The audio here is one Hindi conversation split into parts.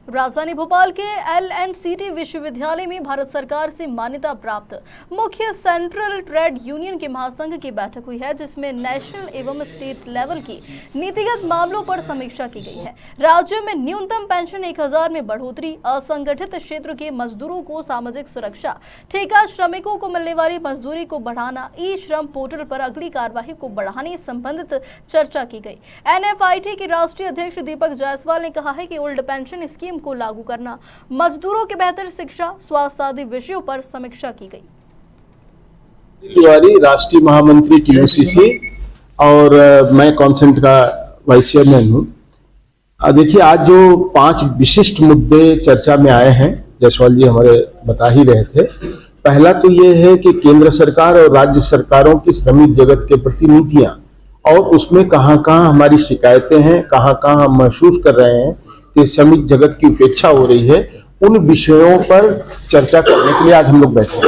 राजधानी भोपाल के LNCT विश्वविद्यालय में भारत सरकार से मान्यता प्राप्त मुख्य सेंट्रल ट्रेड यूनियन के महासंघ की बैठक हुई है, जिसमें नेशनल एवं स्टेट लेवल की नीतिगत मामलों पर समीक्षा की गई है। राज्य में न्यूनतम पेंशन 1000 में बढ़ोतरी, असंगठित क्षेत्र के मजदूरों को सामाजिक सुरक्षा, ठेका श्रमिकों को मिलने वाली मजदूरी को बढ़ाना, ई श्रम पोर्टल पर अगली कार्यवाही को बढ़ाने संबंधित चर्चा की गई। NFIT के राष्ट्रीय अध्यक्ष दीपक जायसवाल ने कहा है कि ओल्ड पेंशन स्कीम को लागू करना, मजदूरों के बेहतर शिक्षा, स्वास्थ्य आदि विषयों पर समीक्षा की गई। तिवारी राष्ट्रीय महामंत्री TUCC और मैं कॉन्सेंट का वाइस चेयरमैन हूँ। देखिए, आज जो 5 विशिष्ट मुद्दे चर्चा में आए हैं, जायसवाल जी हमारे बता ही रहे थे। पहला तो ये है कि केंद्र सरकार और राज्य सरकारों की श्रमिक जगत के प्रति नीतियां और उसमें कहां-कहां हमारी शिकायतें हैं, कहां-कहां हम महसूस कर रहे हैं कि श्रमिक जगत की उपेक्षा हो रही है, उन विषयों पर चर्चा करने के लिए आज हम लोग बैठे हैं।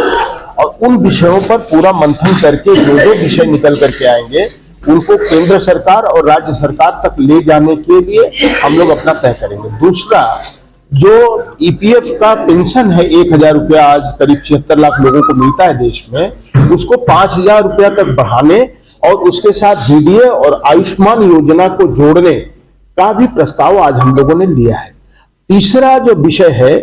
और उन विषयों पर पूरा मंथन करके जो विषय निकल करके आएंगे उनको केंद्र सरकार और राज्य सरकार तक ले जाने के लिए हम लोग अपना तय करेंगे। दूसरा, जो EPF का पेंशन है 1000 रुपया, आज करीब 76 लाख लोगों को मिलता है देश में, उसको 5000 रुपया तक बढ़ाने और उसके साथ DDA और आयुष्मान योजना को जोड़ने का भी प्रस्ताव आज हम लोगों ने लिया है। तीसरा जो विषय है,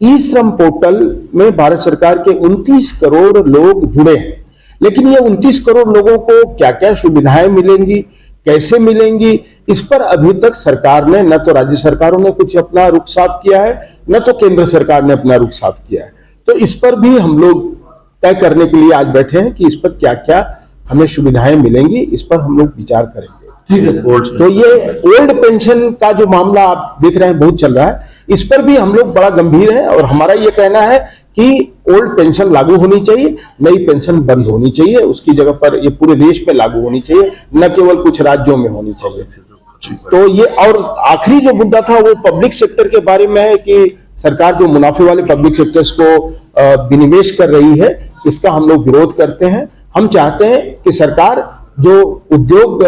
ई श्रम पोर्टल में भारत सरकार के 29 करोड़ लोग जुड़े हैं, लेकिन ये 29 करोड़ लोगों को क्या क्या सुविधाएं मिलेंगी, कैसे मिलेंगी, इस पर अभी तक सरकार ने, न तो राज्य सरकारों ने कुछ अपना रुख साफ किया है, न तो केंद्र सरकार ने अपना रुख साफ किया है। तो इस पर भी हम लोग तय करने के लिए आज बैठे हैं कि इस पर क्या क्या हमें सुविधाएं मिलेंगी, इस पर हम लोग विचार करेंगे। तो ये ओल्ड पेंशन का जो मामला आप देख रहे हैं बहुत चल रहा है, इस पर भी हम लोग बड़ा गंभीर हैं और हमारा ये कहना है कि ओल्ड पेंशन लागू होनी चाहिए, नई पेंशन बंद होनी चाहिए, उसकी जगह पर ये पूरे देश पे लागू होनी चाहिए, न केवल कुछ राज्यों में होनी चाहिए। तो ये, और आखिरी जो मुद्दा था वो पब्लिक सेक्टर के बारे में है कि सरकार जो मुनाफे वाले पब्लिक सेक्टर्स को विनिवेश कर रही है, इसका हम लोग विरोध करते हैं। हम चाहते हैं कि सरकार जो उद्योग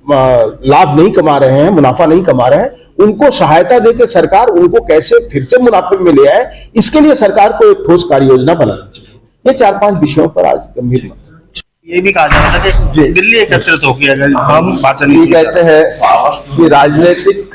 लाभ नहीं कमा रहे हैं, मुनाफा नहीं कमा रहे हैं, उनको सहायता देकर सरकार उनको कैसे फिर से मुनाफे में ले आए, इसके लिए सरकार को एक ठोस कार्य योजना बनानी चाहिए। ये 4-5 विषयों पर आज गंभीर ये भी कहा जा रहा था कि दिल्ली एकत्रित हो गया। हम बात नहीं कहते हैं कि राजनीतिक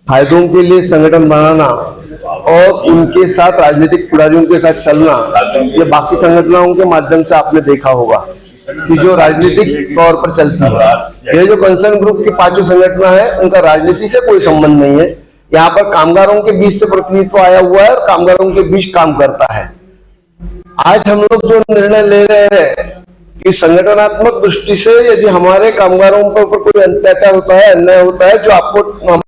फायदों के लिए संगठन बनाना और उनके साथ राजनीतिक पुजारियों के साथ चलना, ये बाकी संगठनों के माध्यम से आपने देखा होगा कि जो राजनीतिक तौर पर चलती है। ये जो कंसर्न ग्रुप की 5 संगठन है, उनका राजनीति से कोई संबंध नहीं है। यहाँ पर कामगारों के बीच से प्रतिनिधित्व आया हुआ है और कामगारों के बीच काम करता है। आज हम लोग जो निर्णय ले रहे हैं कि संगठनात्मक दृष्टि से यदि हमारे कामगारों पर कोई अत्याचार होता है, अन्याय होता है, जो आपको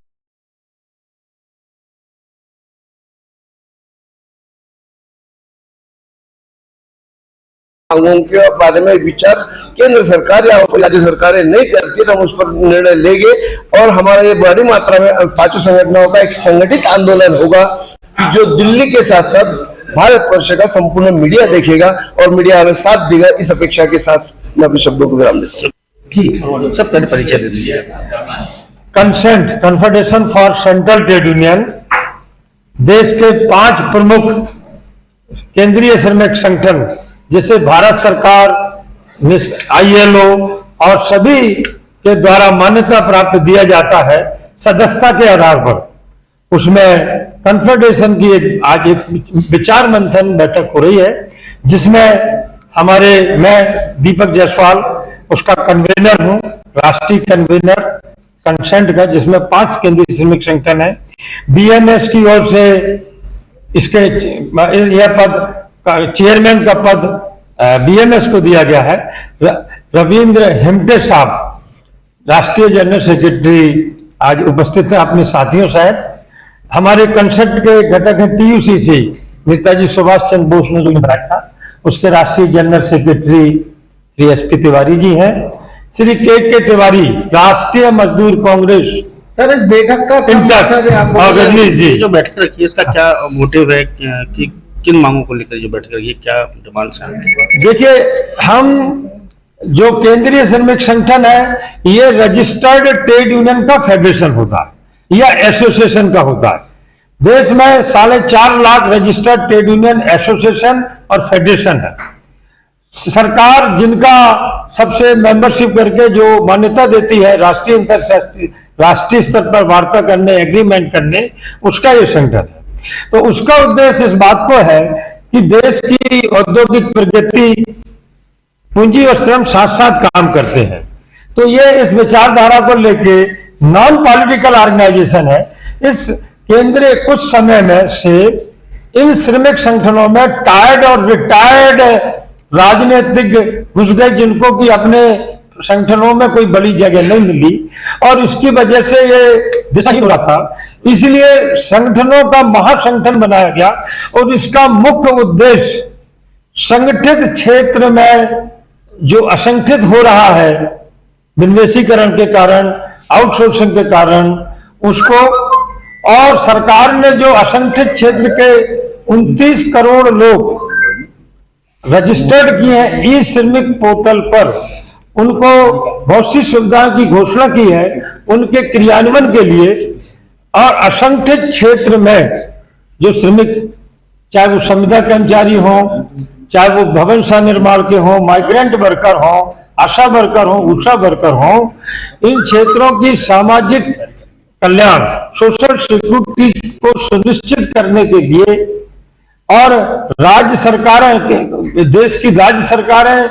मांगों के बारे में विचार केंद्र सरकार या राज्य सरकारें नहीं करती, तो हम उस पर निर्णय लेंगे और हमारा ये बड़ी मात्रा में 5 संगठनों का एक संगठित आंदोलन होगा जो दिल्ली के साथ साथ भारतवर्ष का संपूर्ण मीडिया देखेगा और मीडिया हमें साथ देगा। इस अपेक्षा के साथ मैं अपने शब्दों को विराम देता हूँ। सब पहले परिचय दे दीजिए। Consent, confederation for central trade union, देश के 5 प्रमुख केंद्रीय श्रमिक संगठन जैसे भारत सरकार, ILO और सभी के द्वारा मान्यता प्राप्त दिया जाता है सदस्यता के आधार पर, उसमें कन्फेडरेशन की आज एक विचार मंथन बैठक हो रही है, जिसमें मैं दीपक जायसवाल उसका कन्वीनर हूं, राष्ट्रीय कन्वीनर कंसेंट का, जिसमें 5 केंद्रीय श्रमिक संगठन है। BMS की ओर से इसके यह पद चेयरमैन का पद BMS को दिया गया है। रविंद्र हेम्टे साहब राष्ट्रीय जनरल सेक्रेटरी आज उपस्थित है अपने साथियों सहित। हमारे कंसेंट के घटक हैं TUCC, नेताजी सुभाष चंद्र बोस ने जो बनाया था, उसके राष्ट्रीय general secretary Shri SP Tiwari ji हैं। श्री KK तिवारी राष्ट्रीय मजदूर कांग्रेस। सर, इस बैठक का गजनीश जी, जो बैठक रखी है इसका क्या मोटिव है, कि किन मांगों को लेकर जो बैठक रखी है, क्या डिमांड्स हैं? देखिए, हम जो केंद्रीय श्रमिक संगठन है, ये रजिस्टर्ड ट्रेड यूनियन का फेडरेशन होता है या एसोसिएशन का होता है। देश में 4.5 lakh registered trade union association और फेडरेशन है। सरकार जिनका सबसे मेंबरशिप करके जो मान्यता देती है राष्ट्रीय राष्ट्रीय स्तर पर वार्ता करने, एग्रीमेंट करने, उसका ये संगठन है। तो उसका उद्देश्य इस बात को है कि देश की औद्योगिक प्रगति, पूंजी और श्रम साथ साथ काम करते हैं। तो ये इस विचारधारा को लेके नॉन पॉलिटिकल ऑर्गेनाइजेशन है। इस केंद्र कुछ समय में से इन श्रमिक संगठनों में टायर्ड और रिटायर्ड राजनीतिक घुस गए, जिनको कि अपने संगठनों में कोई बड़ी जगह नहीं मिली और इसकी वजह से ये दिशा ही हो रहा था। इसलिए संगठनों का महासंगठन बनाया गया और इसका मुख्य उद्देश्य संगठित क्षेत्र में जो असंगठित हो रहा है विनिवेशीकरण के कारण, आउटसोर्सिंग के कारण, उसको, और सरकार ने जो असंगठित क्षेत्र के 29 करोड़ लोग रजिस्टर्ड किए हैं ई श्रमिक पोर्टल पर, उनको बहुत सी सुविधाओं की घोषणा की है उनके क्रियान्वयन के लिए। और असंगठित क्षेत्र में जो श्रमिक, चाहे वो संविदा कर्मचारी हो, चाहे वो भवन सह निर्माण के हो, माइग्रेंट वर्कर हो, आशा वर्कर हो, ऊषा वर्कर हो, इन क्षेत्रों की सामाजिक कल्याण, सोशल सिक्योरिटी को सुनिश्चित करने के लिए और राज्य सरकारें, देश की राज्य सरकारें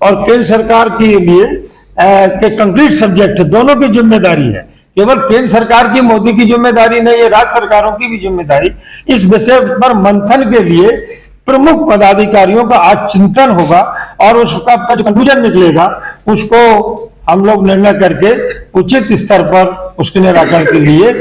और केंद्र सरकार के लिए के कंक्रीट सब्जेक्ट दोनों की जिम्मेदारी है। केवल केंद्र सरकार की, मोदी की जिम्मेदारी नहीं है, राज्य सरकारों की भी जिम्मेदारी। इस विषय पर मंथन के लिए प्रमुख पदाधिकारियों का आज चिंतन होगा और उसका कंक्लूजन निकलेगा, उसको हम लोग निर्णय करके उचित स्तर पर उसके निराकरण के लिए